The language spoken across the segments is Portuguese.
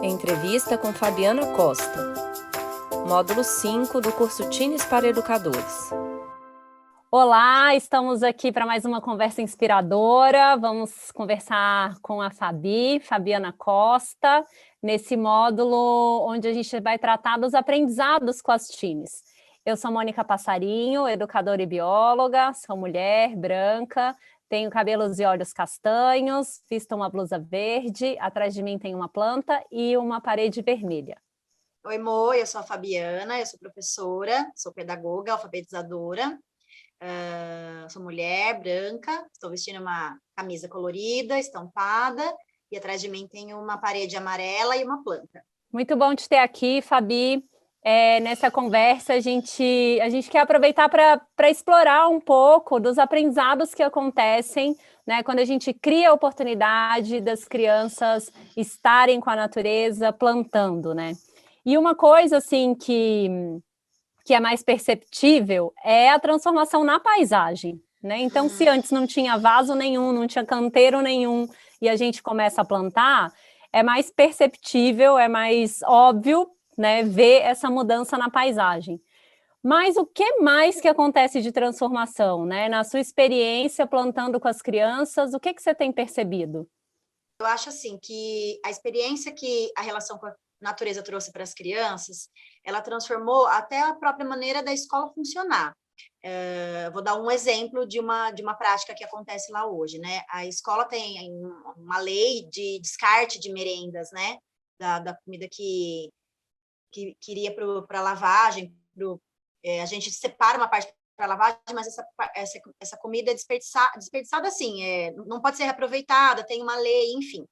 Entrevista com Fabiana Costa, módulo 5 do curso Teens para Educadores. Olá, estamos aqui para mais uma conversa inspiradora. Vamos conversar com a Fabiana Costa, nesse módulo onde a gente vai tratar dos aprendizados com as teens. Eu sou Mônica Passarinho, educadora e bióloga, sou mulher, branca, tenho cabelos e olhos castanhos, visto uma blusa verde, atrás de mim tem uma planta e uma parede vermelha. Oi, Mo, eu sou a Fabiana, eu sou professora, sou pedagoga, alfabetizadora, sou mulher, branca, estou vestindo uma camisa colorida, estampada, e atrás de mim tem uma parede amarela e uma planta. Muito bom te ter aqui, Fabi. Nessa conversa, a gente quer aproveitar para explorar um pouco dos aprendizados que acontecem, né, quando a gente cria a oportunidade das crianças estarem com a natureza, plantando, né? E uma coisa, assim, que é mais perceptível é a transformação na paisagem, né? Então, se antes não tinha vaso nenhum, não tinha canteiro nenhum, e a gente começa a plantar, é mais perceptível, é mais óbvio, né, ver essa mudança na paisagem. Mas o que mais que acontece de transformação, né? Na sua experiência plantando com as crianças, o que você tem percebido? Eu acho assim que a experiência que a relação com a natureza trouxe para as crianças, ela transformou até a própria maneira da escola funcionar. Vou dar um exemplo de uma prática que acontece lá hoje, né? A escola tem uma lei de descarte de merendas, né? Da comida que iria para lavagem, a gente separa uma parte para lavagem, mas essa comida é desperdiçada assim, não pode ser reaproveitada, tem uma lei, enfim.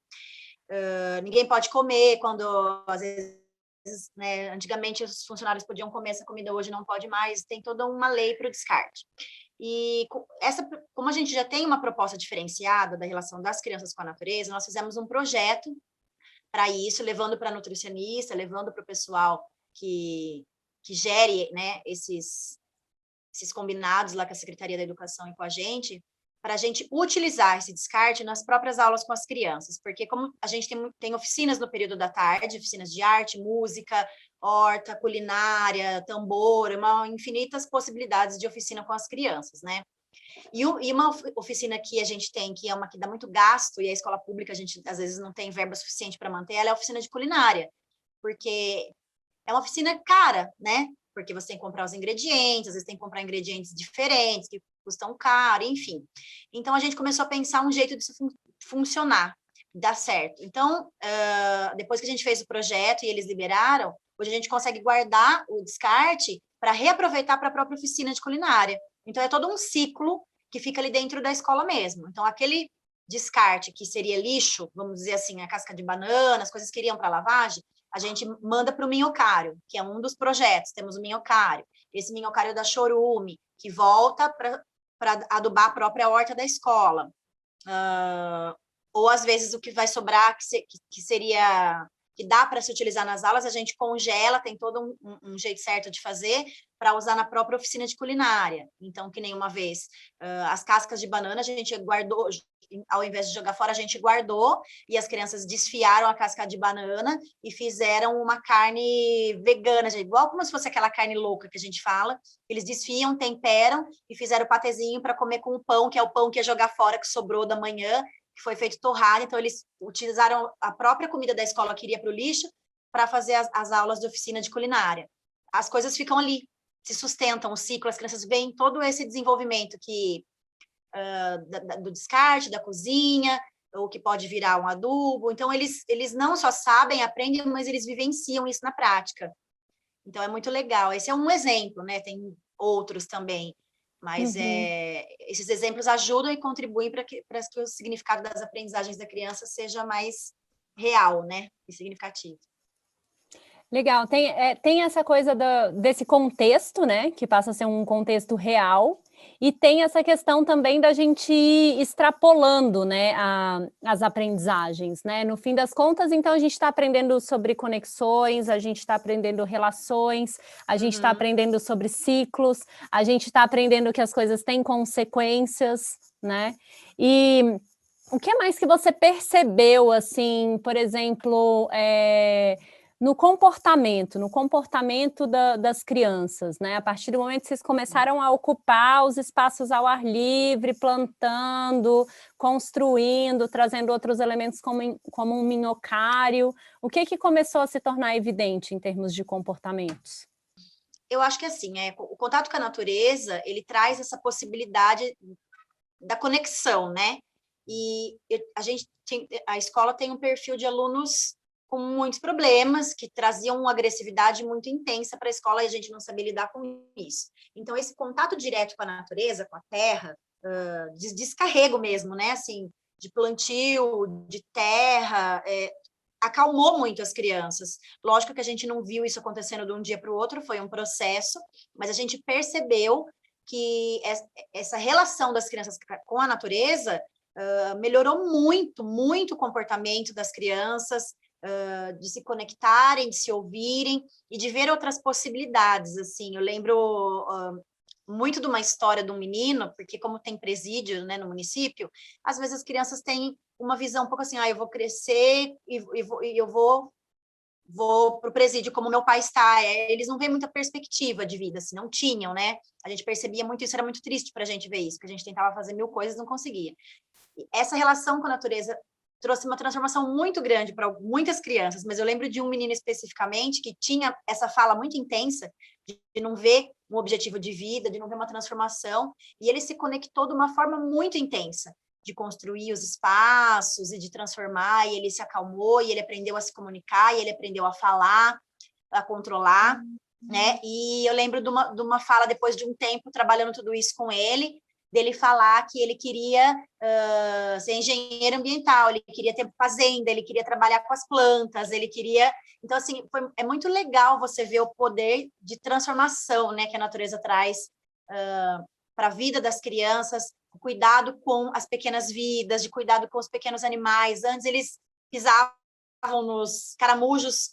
Ninguém pode comer quando, às vezes, né, antigamente os funcionários podiam comer essa comida, hoje não pode mais, tem toda uma lei para o descarte. E como a gente já tem uma proposta diferenciada da relação das crianças com a natureza, nós fizemos um projeto para isso, levando para nutricionista, levando para o pessoal que gere, né, esses combinados lá com a Secretaria da Educação e com a gente, para a gente utilizar esse descarte nas próprias aulas com as crianças, porque como a gente tem oficinas no período da tarde, oficinas de arte, música, horta, culinária, tambor, infinitas possibilidades de oficina com as crianças, né? E uma oficina que a gente tem, que é uma que dá muito gasto, e a escola pública a gente às vezes não tem verba suficiente para manter, ela é a oficina de culinária, porque é uma oficina cara, né? Porque você tem que comprar os ingredientes, às vezes tem que comprar ingredientes diferentes, que custam caro, enfim. Então, a gente começou a pensar um jeito disso funcionar, dar certo. Então, depois que a gente fez o projeto e eles liberaram, hoje a gente consegue guardar o descarte para reaproveitar para a própria oficina de culinária. Então, é todo um ciclo que fica ali dentro da escola mesmo. Então, aquele descarte que seria lixo, vamos dizer assim, a casca de banana, as coisas que iriam para lavagem, a gente manda para o minhocário, que é um dos projetos, temos o minhocário. Esse minhocário da Chorume, que volta para adubar a própria horta da escola. Ou, às vezes, o que vai sobrar, que dá para se utilizar nas aulas, a gente congela, tem todo um jeito certo de fazer, para usar na própria oficina de culinária. Então, que nem uma vez, as cascas de banana a gente guardou, ao invés de jogar fora, a gente guardou, e as crianças desfiaram a casca de banana e fizeram uma carne vegana, igual como se fosse aquela carne louca que a gente fala. Eles desfiam, temperam e fizeram o patezinho para comer com o pão, que é o pão que ia jogar fora, que sobrou da manhã, que foi feito torrado. Então, eles utilizaram a própria comida da escola que iria para o lixo para fazer as aulas de oficina de culinária. As coisas ficam ali, se sustentam o ciclo, as crianças veem todo esse desenvolvimento do descarte, da cozinha, ou que pode virar um adubo. Então, eles não só sabem, aprendem, mas eles vivenciam isso na prática. Então, é muito legal. Esse é um exemplo, né? Tem outros também, mas esses exemplos ajudam e contribuem para que o significado das aprendizagens da criança seja mais real, né? E significativo. Legal, tem essa coisa desse contexto, né, que passa a ser um contexto real, e tem essa questão também da gente ir extrapolando, né, as aprendizagens, né, no fim das contas, então a gente está aprendendo sobre conexões, a gente está aprendendo relações, a gente está aprendendo sobre ciclos, a gente está aprendendo que as coisas têm consequências, né, e O que mais que você percebeu, assim, por exemplo, no comportamento das crianças, né? A partir do momento que vocês começaram a ocupar os espaços ao ar livre, plantando, construindo, trazendo outros elementos como um minhocário, o que começou a se tornar evidente em termos de comportamentos? Eu acho que assim, o contato com a natureza, ele traz essa possibilidade da conexão, né? A escola tem um perfil de alunos com muitos problemas, que traziam uma agressividade muito intensa para a escola e a gente não sabia lidar com isso. Então, esse contato direto com a natureza, com a terra, de descarrego mesmo, né? Assim, de plantio, de terra, acalmou muito as crianças. Lógico que a gente não viu isso acontecendo de um dia para o outro, foi um processo, mas a gente percebeu que essa relação das crianças com a natureza melhorou muito, muito o comportamento das crianças, de se conectarem, de se ouvirem e de ver outras possibilidades. Assim, eu lembro muito de uma história de um menino, porque como tem presídio, né, no município, às vezes as crianças têm uma visão um pouco assim, eu vou crescer e eu vou para o presídio como meu pai está. Eles não veem muita perspectiva de vida, assim, não tinham, né? A gente percebia muito isso, era muito triste para a gente ver isso, porque a gente tentava fazer mil coisas e não conseguia. E essa relação com a natureza trouxe uma transformação muito grande para muitas crianças, mas eu lembro de um menino especificamente que tinha essa fala muito intensa de não ver um objetivo de vida, de não ver uma transformação, e ele se conectou de uma forma muito intensa, de construir os espaços e de transformar, e ele se acalmou, e ele aprendeu a se comunicar, e ele aprendeu a falar, a controlar, né? E eu lembro de uma fala, depois de um tempo trabalhando tudo isso com ele, dele falar que ele queria ser engenheiro ambiental, ele queria ter fazenda, ele queria trabalhar com as plantas, ele queria... Então, assim, é muito legal você ver o poder de transformação, né, que a natureza traz para a vida das crianças, o cuidado com as pequenas vidas, de cuidado com os pequenos animais. Antes eles pisavam nos caramujos,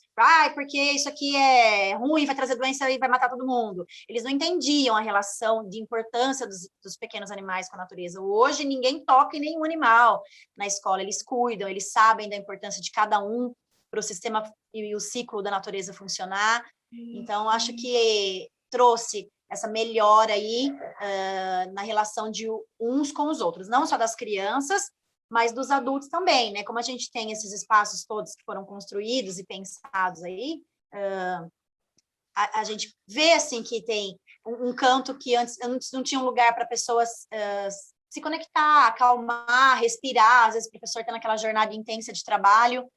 porque isso aqui é ruim, vai trazer doença e vai matar todo mundo. Eles não entendiam a relação de importância dos pequenos animais com a natureza. Hoje, ninguém toca em nenhum animal na escola, eles cuidam, eles sabem da importância de cada um para o sistema e o ciclo da natureza funcionar. Então, acho que trouxe essa melhora aí na relação de uns com os outros, não só das crianças, mas dos adultos também, né? Como a gente tem esses espaços todos que foram construídos e pensados aí, a gente vê, assim, que tem um canto que antes não tinha um lugar para pessoas se conectar, acalmar, respirar. Às vezes o professor está naquela jornada intensa de trabalho,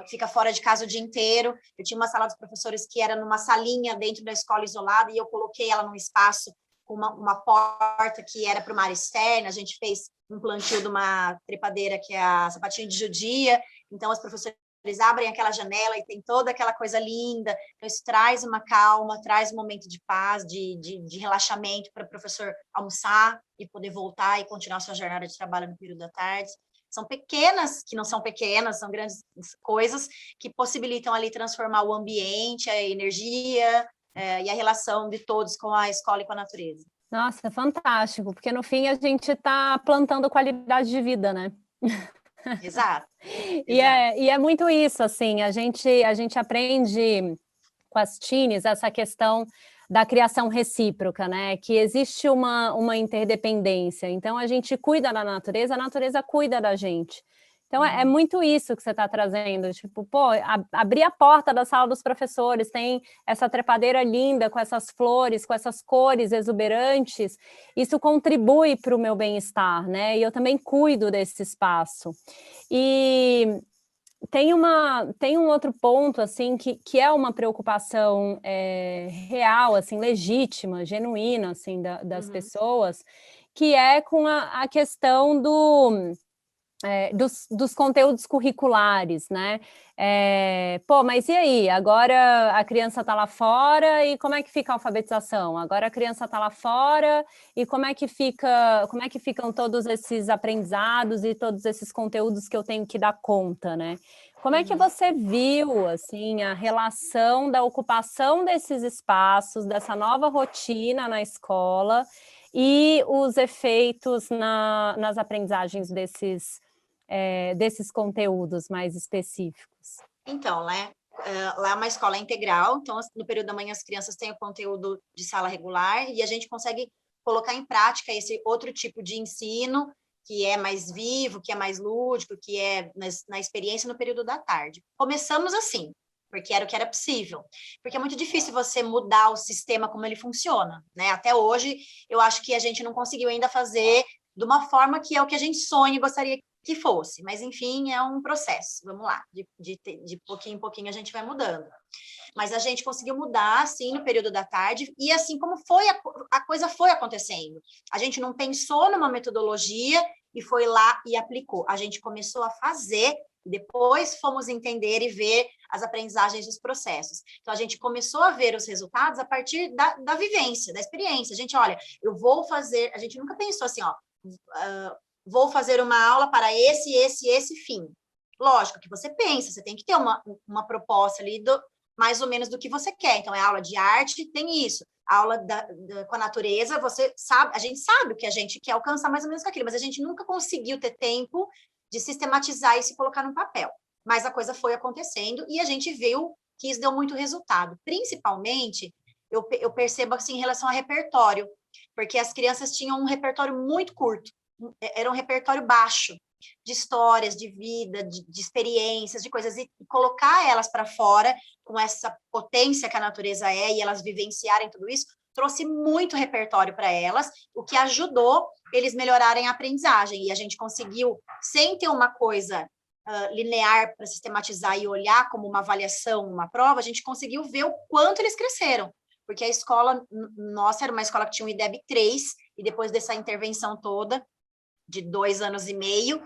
fica fora de casa o dia inteiro. Eu tinha uma sala dos professores que era numa salinha dentro da escola isolada, e eu coloquei ela num espaço com uma porta que era para uma área externa. A gente fez um plantio de uma trepadeira que é a sapatinho de judia, então os professores abrem aquela janela e tem toda aquela coisa linda. Então isso traz uma calma, traz um momento de paz, de relaxamento para o professor almoçar e poder voltar e continuar sua jornada de trabalho no período da tarde. São pequenas, que não são pequenas, são grandes coisas que possibilitam ali transformar o ambiente, a energia e a relação de todos com a escola e com a natureza. Nossa, fantástico, porque no fim a gente está plantando qualidade de vida, né? Exato. E é muito isso, assim, a gente aprende com as teens essa questão da criação recíproca, né? Que existe uma interdependência. Então, a gente cuida da natureza, a natureza cuida da gente. Então, é muito isso que você está trazendo, tipo, abrir a porta da sala dos professores, tem essa trepadeira linda, com essas flores, com essas cores exuberantes, isso contribui para o meu bem-estar, né? E eu também cuido desse espaço. E tem um outro ponto, assim, que é uma preocupação real, assim, legítima, genuína, assim, das pessoas, que é com a questão dos conteúdos curriculares, né? Mas e aí? Agora a criança está lá fora e como é que fica a alfabetização? Agora a criança está lá fora e como é que ficam todos esses aprendizados e todos esses conteúdos que eu tenho que dar conta, né? Como é que você viu, assim, a relação da ocupação desses espaços, dessa nova rotina na escola e os efeitos nas aprendizagens desses conteúdos mais específicos? Então, né, lá é uma escola integral, então no período da manhã as crianças têm o conteúdo de sala regular e a gente consegue colocar em prática esse outro tipo de ensino que é mais vivo, que é mais lúdico, que é na experiência no período da tarde. Começamos assim, porque era o que era possível. Porque é muito difícil você mudar o sistema como ele funciona, né? Até hoje, eu acho que a gente não conseguiu ainda fazer de uma forma que é o que a gente sonha e gostaria que fosse. Mas, enfim, é um processo. Vamos lá, de pouquinho em pouquinho a gente vai mudando. Mas a gente conseguiu mudar, assim, no período da tarde, e assim como foi, a coisa foi acontecendo. A gente não pensou numa metodologia e foi lá e aplicou. A gente começou a fazer, depois fomos entender e ver as aprendizagens dos processos. Então, a gente começou a ver os resultados a partir da vivência, da experiência. A gente, olha, eu vou fazer... A gente nunca pensou assim, ó, vou fazer uma aula para esse fim. Lógico que você pensa, você tem que ter uma proposta ali mais ou menos do que você quer. Então, é aula de arte, tem isso. Aula com a natureza, você sabe, a gente sabe o que a gente quer alcançar mais ou menos com aquilo, mas a gente nunca conseguiu ter tempo de sistematizar isso e colocar no papel. Mas a coisa foi acontecendo e a gente viu que isso deu muito resultado. Principalmente, eu percebo assim, em relação ao repertório, porque as crianças tinham um repertório muito curto, era um repertório baixo, de histórias, de vida, de experiências, de coisas, e colocar elas para fora com essa potência que a natureza é, e elas vivenciarem tudo isso, trouxe muito repertório para elas, o que ajudou eles melhorarem a aprendizagem, e a gente conseguiu, sem ter uma coisa linear para sistematizar e olhar como uma avaliação, uma prova, a gente conseguiu ver o quanto eles cresceram, porque a escola nossa era uma escola que tinha um IDEB 3, e depois dessa intervenção toda, de 2 anos e meio,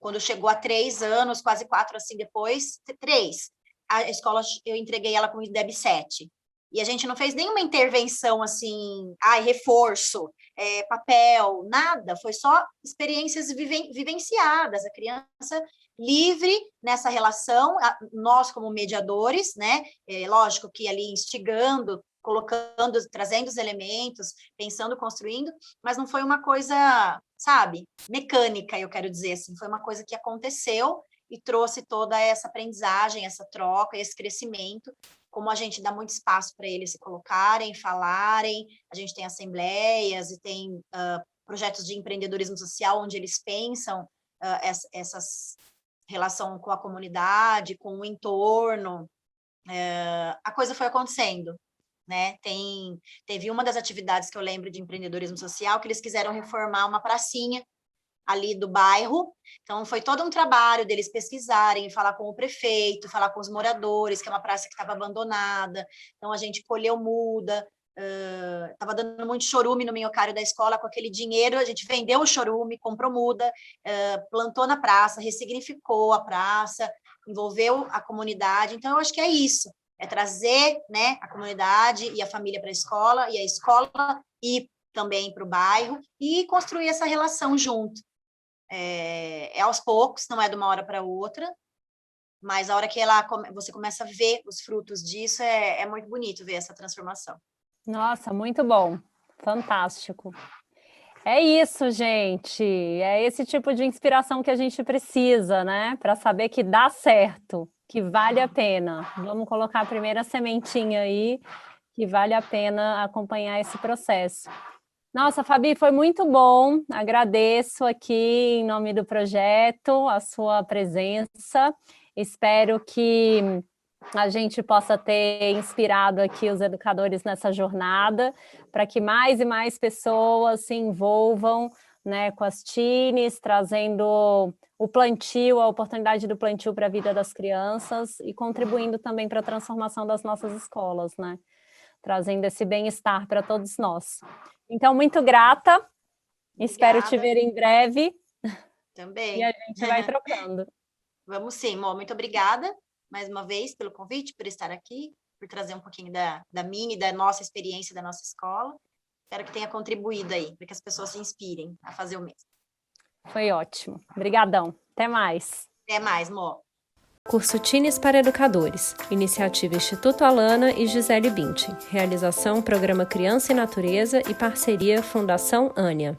quando chegou a 3 anos, quase 4 assim depois, 3, a escola, eu entreguei ela com o IDEB 7. E a gente não fez nenhuma intervenção assim, reforço, papel, nada, foi só experiências vivenciadas, a criança livre nessa relação, nós como mediadores, né, lógico que ali instigando, colocando, trazendo os elementos, pensando, construindo, mas não foi uma coisa, sabe, mecânica, eu quero dizer assim, foi uma coisa que aconteceu e trouxe toda essa aprendizagem, essa troca, esse crescimento, como a gente dá muito espaço para eles se colocarem, falarem, a gente tem assembleias e tem projetos de empreendedorismo social, onde eles pensam essas relação com a comunidade, com o entorno, a coisa foi acontecendo, né? Teve uma das atividades que eu lembro de empreendedorismo social, que eles quiseram reformar uma pracinha ali do bairro, então foi todo um trabalho deles pesquisarem, falar com o prefeito, falar com os moradores, que é uma praça que estava abandonada, então a gente colheu muda, estava dando muito chorume no minhocário da escola, com aquele dinheiro a gente vendeu o chorume, comprou muda, plantou na praça, ressignificou a praça, envolveu a comunidade, então eu acho que é isso, é trazer, né, a comunidade e a família para a escola, e a escola ir também para o bairro, e construir essa relação junto. É aos poucos, não é de uma hora para outra, mas a hora que você começa a ver os frutos disso, é muito bonito ver essa transformação. Nossa, muito bom, fantástico. É isso, gente, é esse tipo de inspiração que a gente precisa, né, para saber que dá certo, que vale a pena. Vamos colocar a primeira sementinha aí, que vale a pena acompanhar esse processo. Nossa, Fabi, foi muito bom, agradeço aqui em nome do projeto a sua presença, espero que a gente possa ter inspirado aqui os educadores nessa jornada, para que mais e mais pessoas se envolvam, né, com as teens, trazendo o plantio, a oportunidade do plantio para a vida das crianças e contribuindo também para a transformação das nossas escolas, né? Trazendo esse bem-estar para todos nós. Então, muito grata, obrigada. Espero te ver em breve. Também. E a gente vai trocando. Vamos sim, Mô, muito obrigada mais uma vez pelo convite, por estar aqui, por trazer um pouquinho da minha e da nossa experiência da nossa escola. Espero que tenha contribuído aí, para que as pessoas se inspirem a fazer o mesmo. Foi ótimo. Obrigadão. Até mais. Até mais, Mô. Curso Tines para Educadores, iniciativa Instituto Alana e Gisele Bündchen, realização Programa Criança e Natureza e parceria Fundação Ânia.